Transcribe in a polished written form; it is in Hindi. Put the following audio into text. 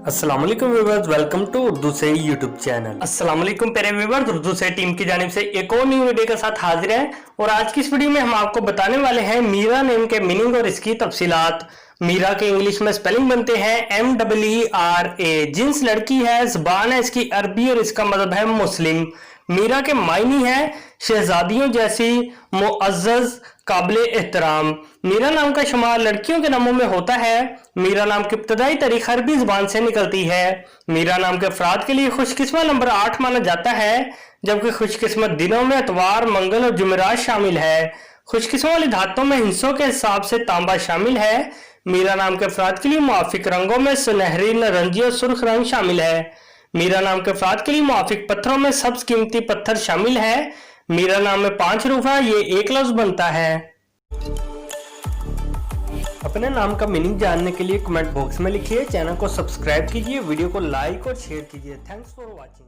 अस्सलाम वालेकुम व्यूअर्स, वेलकम टू उर्दू से यूट्यूब चैनल। अस्सलाम वालेकुम प्यारे व्यूअर्स, उर्दू से टीम की जानिब से एक और न्यू वीडियो के साथ हाजिर हैं। और आज की इस वीडियो में हम आपको बताने वाले हैं मीरा नेम के मीनिंग और इसकी तफसीलात। मीरा के इंग्लिश में स्पेलिंग बनते हैं MEERA। जिन्स लड़की है, ज़बान है इसकी अरबी और इसका मतलब है मुस्लिम। मीरा के मायनी है शहजादियों जैसी, मुअज़्ज़ज़, काबिल एहतराम। मीरा नाम का शुमार लड़कियों के नामों में होता है। मीरा नाम की इब्तदाई तारीख अरबी ज़बान से निकलती है। मीरा नाम के अफराद के लिए खुशकिस्मत नंबर 8 माना जाता है, जबकि खुशकिस्मत दिनों में इतवार, मंगल और जुमेरात शामिल है। खुशकिस्मत वाली धातों में हिस्सों के हिसाब से तांबा शामिल है। मीरा नाम के अफराद के लिए मुआफिक रंगों में सुनहरी, नारंगी और सुर्ख रंग शामिल है। मीरा नाम के अफराद के लिए मुआफिक पत्थरों में सब्ज कीमती पत्थर शामिल है। मीरा नाम में 5 हरूफ है, ये एक लफ्ज बनता है। अपने नाम का मीनिंग जानने के लिए कमेंट बॉक्स में लिखिए, चैनल को सब्सक्राइब कीजिए, वीडियो को लाइक और शेयर कीजिए। Thanks for watching.